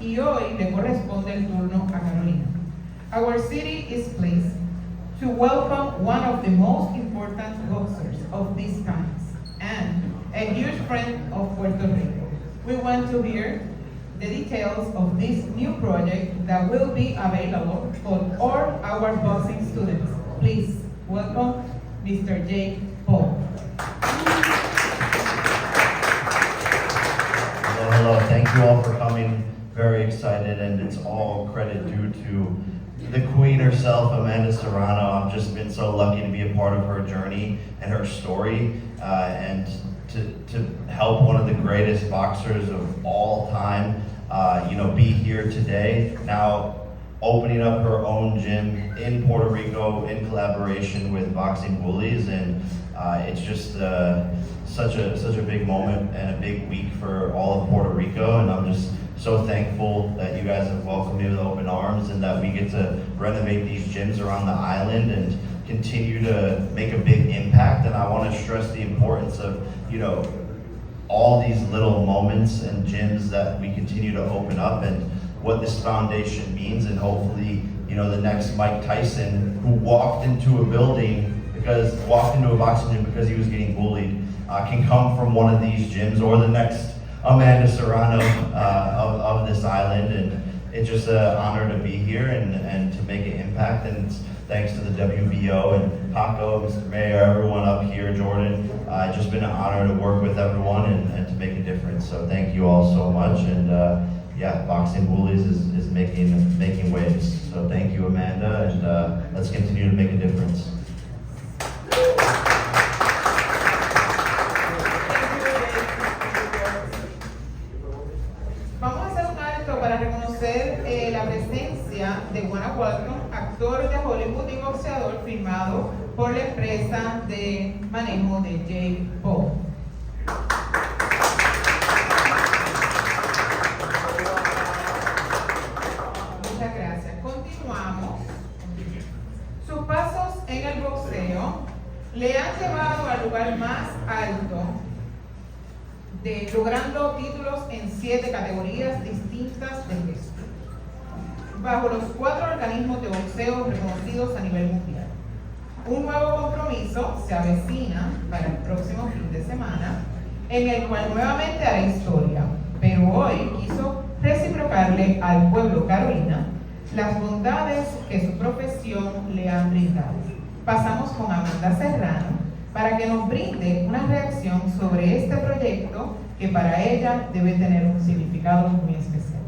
y hoy le corresponde el turno a Carolina. Our city is pleased to welcome one of the most important boxers of these times and a huge friend of Puerto Rico. We want to hear the details of this new project that will be available for all our boxing students. Please welcome Mr. Jake Paul. Hello, thank you all for coming. Very excited, and it's all credit due to the queen herself, Amanda Serrano. I've just been so lucky to be a part of her journey and her story, and to help one of the greatest boxers of all time, be here today. Now, opening up her own gym in Puerto Rico in collaboration with Boxing Bullies, and it's just such a big moment and a big week for all of Puerto Rico, and I'm just so thankful that you guys have welcomed me with open arms and that we get to renovate these gyms around the island and continue to make a big impact. And I want to stress the importance of, all these little moments and gyms that we continue to open up and what this foundation means, and hopefully, the next Mike Tyson, who walked into a boxing gym because he was getting bullied, can come from one of these gyms, or the next Amanda Serrano of this island. And it's just an honor to be here and to make an impact. And it's thanks to the WBO and Paco, Mr. Mayor, everyone up here, Jordan. It's just been an honor to work with everyone and to make a difference. So thank you all so much. And Boxing Bullies is making waves. So thank you, Amanda, and let's continue to make a difference. Vamos a hacer un alto para reconocer la presencia de Guanajuato, actor de Hollywood y boxeador firmado por la empresa de manejo de Jake Paul. Muchas gracias. Continuamos. Sus pasos en el boxeo le han llevado al lugar más alto, logrando títulos en 7 categorías distintas de peso, bajo los 4 organismos de boxeo reconocidos a nivel mundial. Un nuevo compromiso se avecina para el próximo fin de semana, en el cual nuevamente hará historia, pero hoy quiso reciprocarle al pueblo Carolina las bondades que su profesión le han brindado. Pasamos con Amanda Serrano para que nos brinde una reacción sobre este proyecto que para ella debe tener un significado muy especial.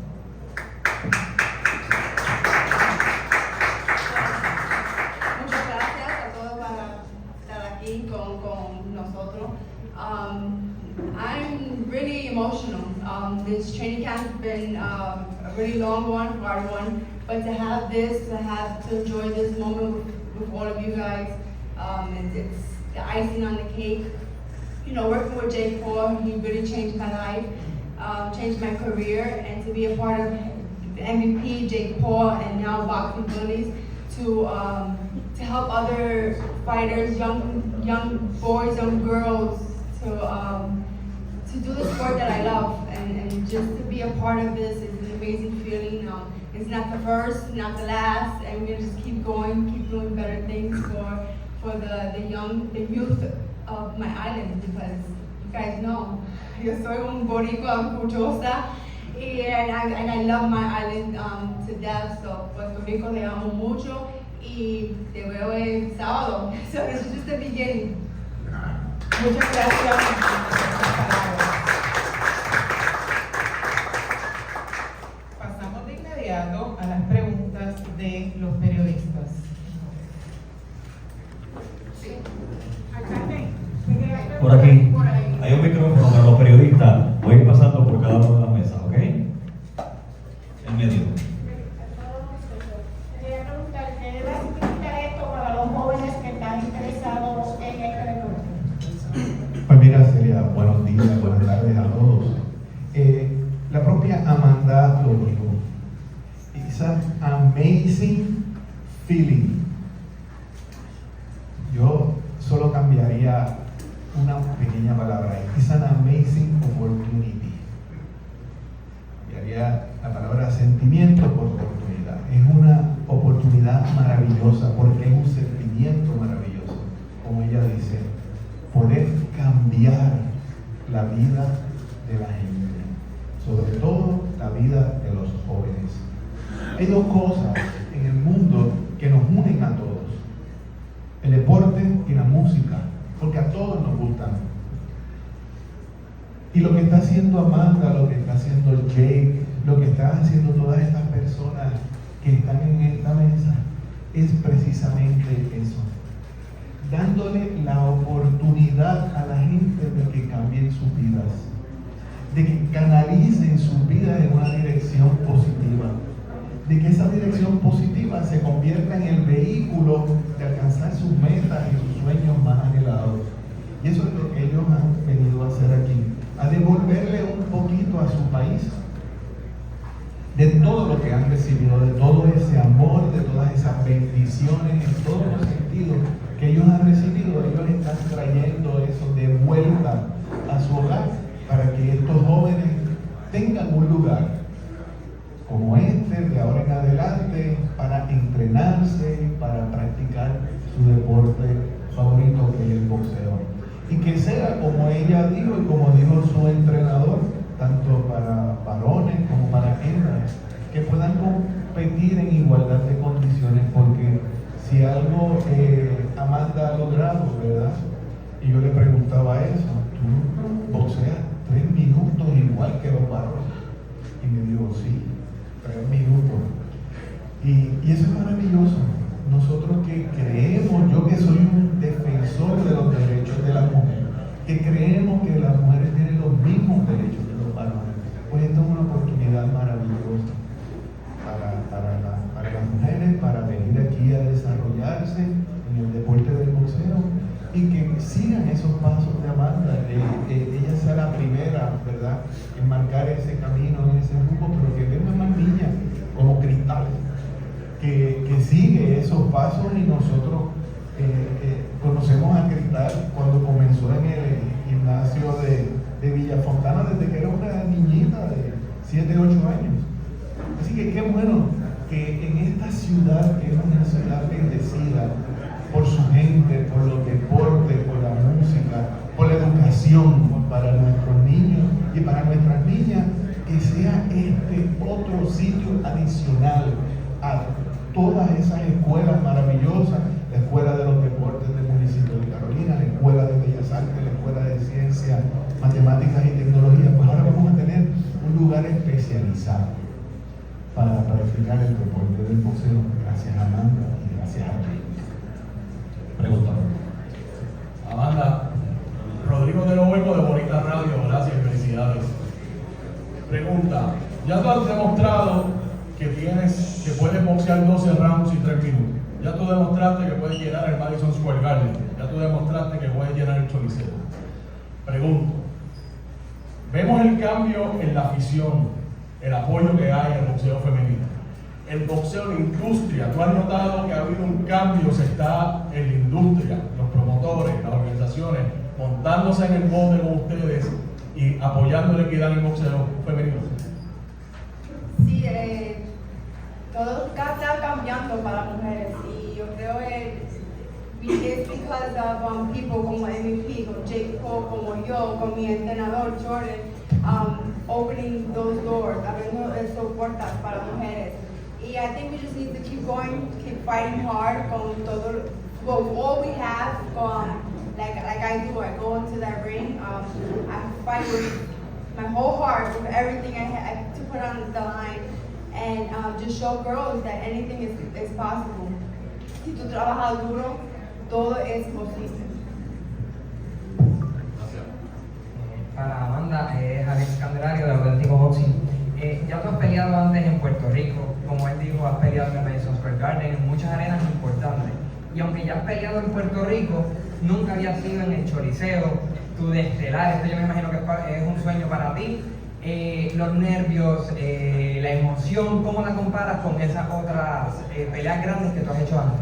Muchas gracias a todos por estar aquí con nosotros. I'm really emotional. This training camp has been a really long one, hard one, but to have to enjoy this moment with all of you guys, it's the icing on the cake. Working with Jake Paul, he really changed my life, changed my career, and to be a part of the MVP, Jake Paul, and now Boxing Bullies, to help other fighters, young boys, young girls, to do the sport that I love, and just to be a part of this is an amazing feeling. It's not the first, not the last, and we're gonna just keep going, keep doing better things for the youth of my island, because you guys know, yo soy un boricua orgullosa, and I love my island to death. So Puerto Rico le amo mucho, y te veo el sábado. So this is just the beginning. Muchas gracias. Pasamos de inmediato a las preguntas de los periodistas. Por aquí, hay un micrófono para los periodistas. Voy a ir pasando por cada una de las mesas, ¿ok? En medio. Quería preguntar, ¿qué va a significar esto para los jóvenes que están interesados en este deporte? Pues mira, Celia, buenos días, buenas tardes a todos. La propia Amanda lo dijo. It's an amazing feeling. Yo solo cambiaría una pequeña palabra. It's an amazing opportunity. Cambiaría la palabra sentimiento por oportunidad. Es una oportunidad maravillosa porque es un sentimiento maravilloso, como ella dice, poder cambiar la vida de la gente, sobre todo la vida de los jóvenes. Hay dos cosas en el mundo que nos unen a todos: el deporte y la música, porque a todos nos gustan. Y lo que está haciendo Amanda, lo que está haciendo Jake, lo que están haciendo todas estas personas que están en esta mesa, es precisamente eso, dándole la oportunidad a la gente de que cambien sus vidas, de que canalicen sus vidas en una dirección positiva, de que esa dirección positiva se convierta en el vehículo de alcanzar sus metas y sus sueños más anhelados. Y eso es lo que ellos han venido a hacer aquí, a devolverle un poquito a su país de todo lo que han recibido, de todo ese amor, de todas esas bendiciones en todos los sentidos que ellos han recibido. Ellos están trayendo eso de vuelta a su hogar para que estos jóvenes tengan un lugar como este de ahora en adelante para entrenarse, para practicar su deporte favorito, que es el boxeo. Y que sea, como ella dijo y como dijo su entrenador, tanto para varones como para hembras, que puedan competir en igualdad de condiciones, porque si algo Amanda ha logrado, ¿verdad? Y yo le preguntaba eso: ¿tú boxeas 3 minutos igual que los varones? Y me dijo: sí, 3 minutos. Y eso es maravilloso. Nosotros que creemos, yo que soy un defensor de los derechos de la mujer, que creemos que las mujeres tienen los mismos derechos que los varones, pues esta es una oportunidad maravillosa para las mujeres, para venir aquí a desarrollarse en el deporte del boxeo y que sigan esos pasos de Amanda, ella sea la primera, ¿verdad?, en marcar ese camino, en ese rumbo, pero que vengan más niñas como Cristal, que sigue esos pasos. Y nosotros conocemos a Cristal cuando comenzó en el gimnasio de Villa Fontana, desde que era una niñita de 7, 8 años. Así que qué bueno que en esta ciudad, que es una ciudad bendecida por su gente, por los deportes, por la música, por la educación para nuestros niños y para nuestras niñas, que sea este otro sitio adicional a todas esas escuelas maravillosas: la Escuela de los Deportes del municipio de Carolina, la Escuela de Bellas Artes, la Escuela de Ciencias, Matemáticas y Tecnología. Pues ahora vamos a tener un lugar especializado para practicar el deporte del boxeo, gracias a Amanda y gracias a ti. Pregunta. Amanda, Rodrigo de Hueco de Bonita Radio, gracias y felicidades. Pregunta: ya tú has demostrado que puedes boxear 12 rounds y 3 minutos. Ya tú demostraste que puedes llenar el Madison Square Garden. Ya tú demostraste que puedes llenar el Choliseo. Pregunto: vemos el cambio en la afición, el apoyo que hay al boxeo femenino. El boxeo, la industria, ¿tú has notado que ha habido un cambio? Se está en la industria, los promotores, las organizaciones, montándose en el bote con ustedes y apoyando la equidad en el boxeo femenino. Sí, todo está cambiando para las mujeres y yo creo que es because of people como MVP, como Jake Paul, como yo, como mi entrenador Jordan, opening those doors, abriendo esas puertas para mujeres. Y I think we just need to keep going, keep fighting hard con todo, all we have, like I do, I go into that ring, I fight with my whole heart, with everything I have to put on the line, and just show girls that anything is possible. Si tú trabajas duro, todo es posible. Para Amanda, es Alex Candelario de Auténtico Boxing. Ya tú has peleado antes en Puerto Rico, como él dijo, has peleado en el Madison Square Garden, en muchas arenas importantes. Y aunque ya has peleado en Puerto Rico, nunca habías sido en el Choliseo, tu de estelar. Esto yo me imagino que es un sueño para ti. Los nervios, la emoción, ¿cómo la comparas con esas otras peleas grandes que tú has hecho antes?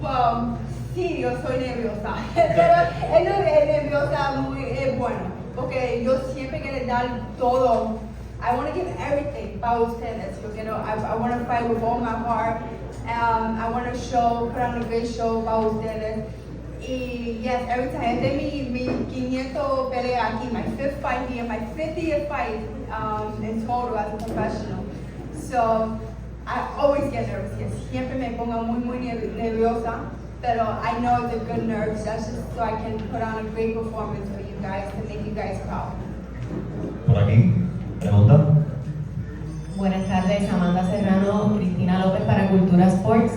Well, sí, yo soy nerviosa, pero es nerviosa muy bueno, porque yo siempre quiero dar todo I want to give everything para ustedes, porque I want to fight with all my heart. I want to put on a great show para ustedes. Y yes, every time, este es mi 500 pelea aquí, my 5th fight here, my 50th fight in total as a professional. So, I always get nervous, yes. Siempre me pongo muy nerviosa, pero I know it's a good nerves, that's just so I can put on a great performance for you guys, to make you guys proud. Por aquí, pregunta. Buenas tardes, Amanda Serrano, Cristina López para Cultura Sports.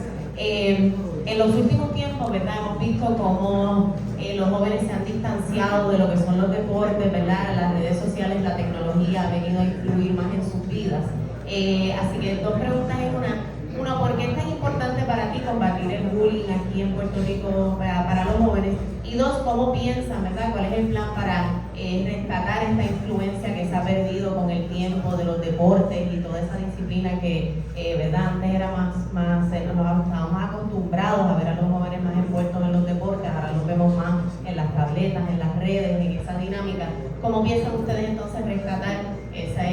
En los últimos tiempos, ¿verdad? Hemos visto cómo los jóvenes se han distanciado de lo que son los deportes, ¿verdad? Las redes sociales, la tecnología ha venido a influir más en sus vidas. Así que dos preguntas en una. Uno, ¿por qué es tan importante para ti combatir el bullying aquí en Puerto Rico para los jóvenes? Y dos, ¿cómo piensan, verdad? ¿Cuál es el plan para rescatar esta influencia que se ha perdido con el tiempo de los deportes y toda esa disciplina que, verdad, antes era más estábamos más acostumbrados a ver a los jóvenes más envueltos en los deportes, ahora los vemos más en las tabletas, en las redes, en esa dinámica? ¿Cómo piensan ustedes entonces rescatar esa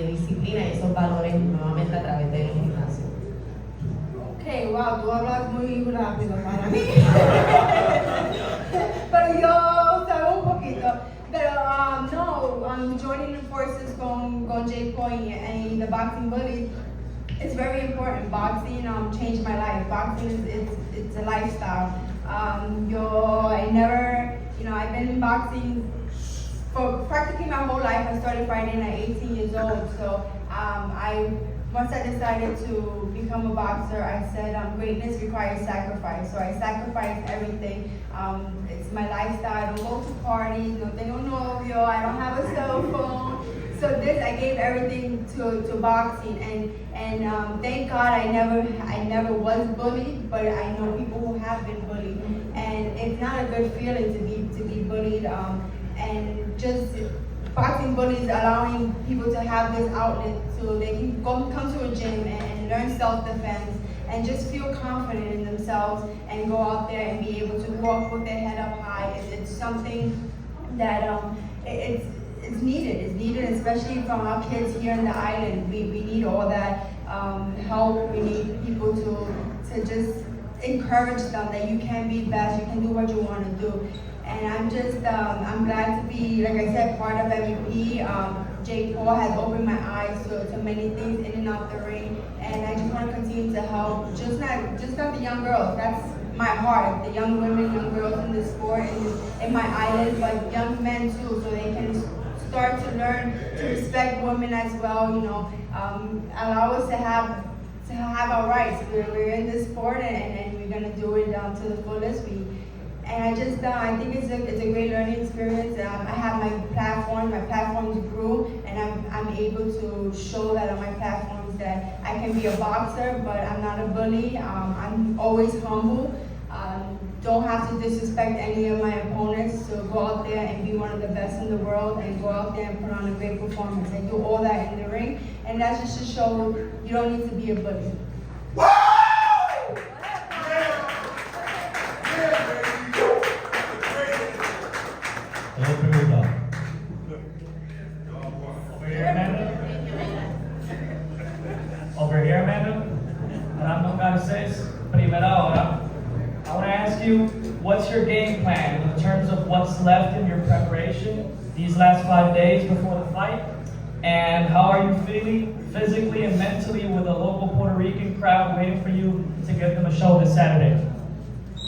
disciplina y esos valores nuevamente a través del gimnasio? Okay, wow, tú hablas muy rápido para mí. Pero yo sabgo un poquito. Pero no, I'm joining forces con Jay Point and the boxing bullies. It's very important. Boxing changed my life. Boxing it's a lifestyle. I've been in boxing for practically my whole life. I started fighting at 18 years old. So once I decided to become a boxer, I said greatness requires sacrifice. So I sacrificed everything. It's my lifestyle. I don't go to parties, no tengo novio, I don't have a cell phone. So I gave everything to boxing, and thank God I never was bullied, but I know people who have been bullied, and it's not a good feeling to be bullied, and just boxing bullies allowing people to have this outlet so they can come to a gym and learn self-defense and just feel confident in themselves and go out there and be able to walk with their head up high. It's something that it's needed. It's needed, especially from our kids here in the island. We need all that help. We need people to just encourage them that you can be best, you can do what you want to do. And I'm glad to be, like I said, part of MVP. Jake Paul has opened my eyes to many things in and out the ring, and I just want to continue to help, just not the young girls. That's my heart, the young women, young girls in the sport in my island, but young men too, so they can start to learn to respect women as well. Allow us to have our rights. We're in this sport, and we're gonna do it to the fullest. I think it's a great learning experience. I have my platforms grew, and I'm able to show that on my platforms that I can be a boxer, but I'm not a bully. I'm always humble. Don't have to disrespect any of my opponents, so go out there and be one of the best in the world and go out there and put on a great performance. I do all that in the ring, and that's just to show you don't need to be a bully. Over here, Amanda. Ramon Garces, primera hora. I want to ask you, what's your game plan in terms of what's left in your preparation these last 5 days before the fight? And how are you feeling physically and mentally with a local Puerto Rican crowd waiting for you to give them a show this Saturday?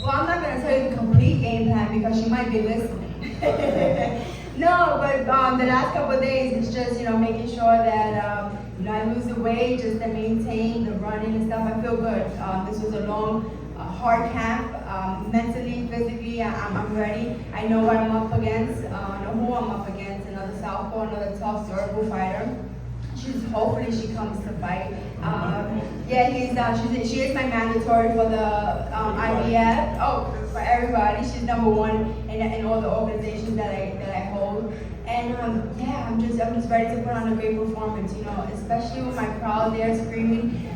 Well, I'm not going to tell you the complete game plan because she might be listening. No, but the last couple of days, it's just, making sure that, I lose the weight, just to maintain the running and stuff. I feel good. This was a long, hard camp. Mentally, physically, I'm ready. I know what I'm up against. I know who I'm up against. Another southpaw, another tough, durable fighter. Hopefully she comes to fight. She is my mandatory for the IBF. Oh, for everybody, she's #1 in all the organizations that I hold. And I'm just ready to put on a great performance. Especially with my crowd there screaming.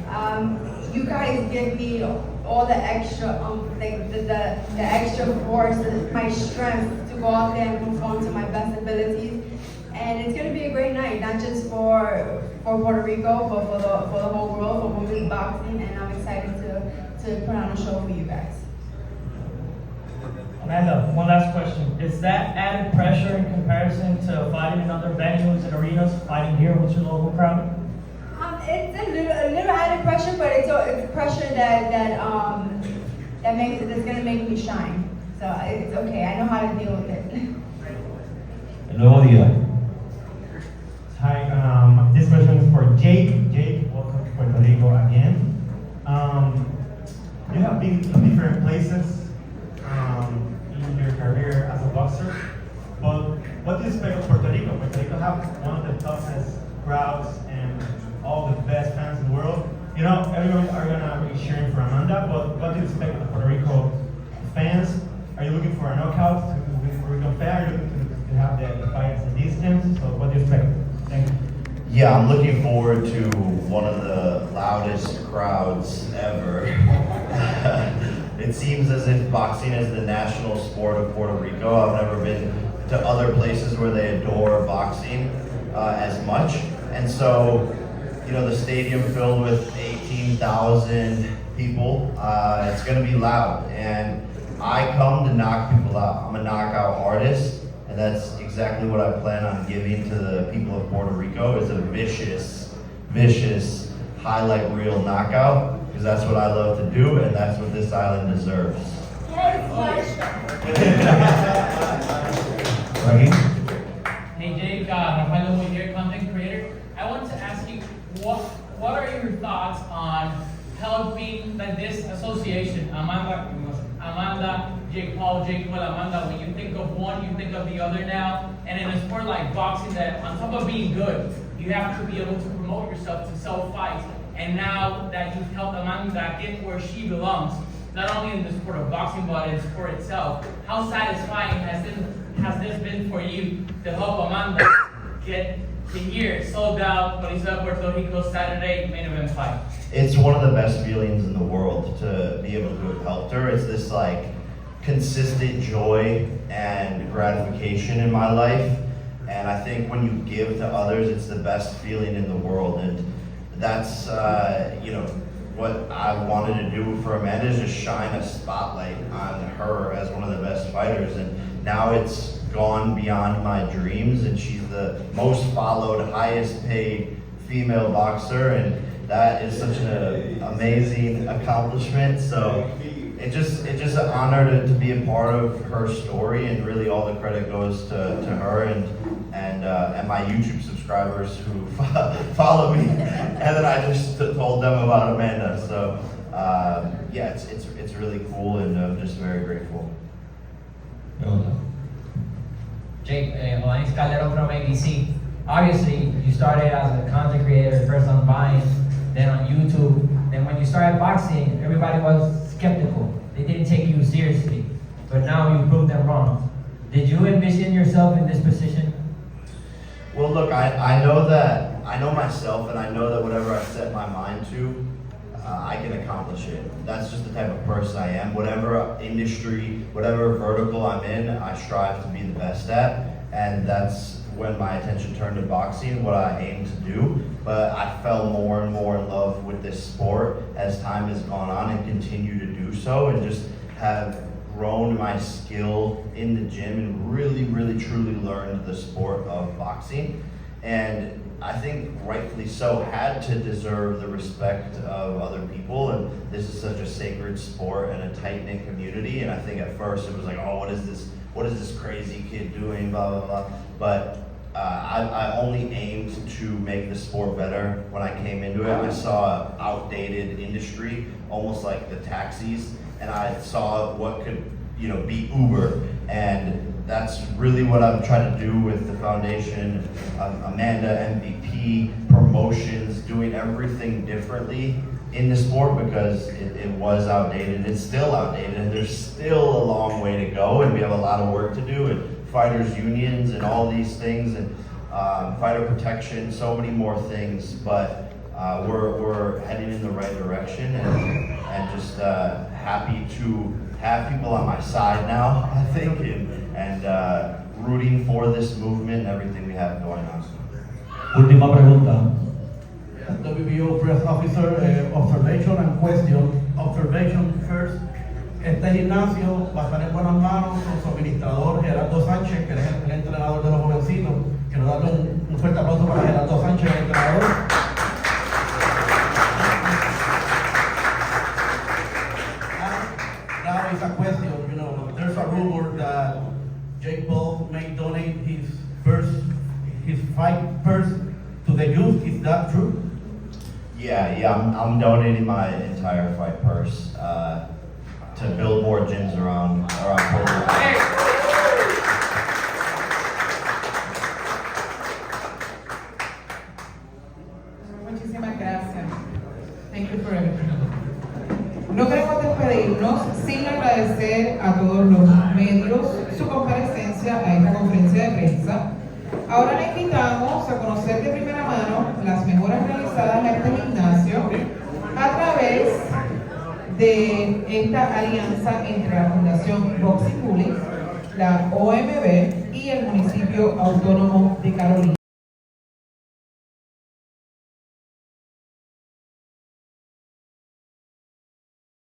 You guys give me all the extra, the extra force, my strength to go out there and perform to my best abilities. and it's going to be a great night, not just for Puerto Rico, but for the whole world, for women's boxing, and I'm excited to put on a show for you guys. Amanda, one last question. Is that added pressure in comparison to fighting in other venues and arenas, fighting here with your local crowd? It's a little added pressure, but it's pressure that's gonna make me shine. So it's okay. I know how to deal with it. El nuevo día. Hi, this question is for Jake. Jake, welcome to Puerto Rico again. You have been in different places in your career as a boxer, but what do you expect of Puerto Rico? Puerto Rico have one of the toughest crowds and all the best fans in the world. You know, everyone are gonna be cheering for Amanda, but what do you expect of the Puerto Rico fans? Are you looking for a knockout to win Puerto Rico fan? Are you looking to have the fight at a distance? So what do you expect? Thank you. Yeah, I'm looking forward to one of the loudest crowds ever. It seems as if boxing is the national sport of Puerto Rico. I've never been to other places where they adore boxing as much. And so, you know, the stadium filled with 18,000 people, it's gonna be loud. And I come to knock people out. I'm a knockout artist. And that's exactly what I plan on giving to the people of Puerto Rico, is a vicious, vicious highlight reel knockout, because that's what I love to do, and that's what this island deserves. Hey Jake, Rafael Lobo here, content creator. I want to ask you, what are your thoughts on helping like this association, Amanda, Jake Paul, Jake Will, Amanda? When you think of one, you think of the other now. And in a sport like boxing, that on top of being good, you have to be able to promote yourself to sell fights. And now that you've helped Amanda get where she belongs, not only in the sport of boxing, but in sport itself, how satisfying has this been for you to help Amanda get to here, sold out, Bolívar, Puerto Rico, Saturday, main event fight? It's one of the best feelings in the world to be able to have helped her. It's this like consistent joy and gratification in my life. And I think when you give to others, it's the best feeling in the world. And that's, you know, what I wanted to do for Amanda, is just shine a spotlight on her as one of the best fighters. And now it's gone beyond my dreams, and she's the most followed, highest paid female boxer, and that is such an amazing accomplishment. So it's just an honor to be a part of her story, and really all the credit goes to her and my YouTube subscribers who follow me. And then I just told them about Amanda. So yeah, it's really cool, and I'm just very grateful. Jake, Alanis Calderon from ABC. Obviously, you started as a content creator, first on Vine, then on YouTube. Then when you started boxing, everybody was skeptical. They didn't take you seriously. But now you proved them wrong. Did you envision yourself in this position? Well, look, I know myself, and I know that whatever I set my mind to, I can accomplish it. That's just the type of person I am. Whatever industry, whatever vertical I'm in, I strive to be the best at, and that's when my attention turned to boxing, what I aim to do. But I fell more and more in love with this sport as time has gone on, and continue to do so, and just have grown my skill in the gym and really, really, truly learned the sport of boxing. And I think rightfully so, had to deserve the respect of other people. And this is such a sacred sport and a tight-knit community. And I think at first it was like, oh, what is this crazy kid doing, blah, blah, blah. But I only aimed to make the sport better when I came into it. I saw an outdated industry, almost like the taxis, and I saw what could, you know, be Uber. And that's really what I'm trying to do with the foundation, Amanda, MVP, promotions, doing everything differently in the sport, because it was outdated. It's still outdated, and there's still a long way to go, and we have a lot of work to do, and fighters unions and all these things, and fighter protection, so many more things. But we're heading in the right direction, and just happy to have people on my side now, I think, and rooting for this movement and everything we have going on. Última pregunta. WBO press officer, observation and question. Observation first. Este gimnasio va a estar en buenas manos con su administrador Gerardo Sánchez, que es el entrenador de los jovencitos. Quiero darle un fuerte aplauso para Gerardo Sánchez, el entrenador. Now is a question, you know, there's a rumor that Jake Paul may donate his fight purse to the youth. Is that true? Yeah, I'm donating my entire fight purse to build more gyms around Puerto Rico. Muchísimas gracias. Thank you for everything. No queremos despedirnos sin agradecer a todos los medios su comparecencia a esta conferencia de prensa. Ahora le invitamos a conocer de primera mano las mejoras realizadas en este gimnasio a través de esta alianza entre la Fundación Boxing Bullies, la OMB y el municipio autónomo de Carolina.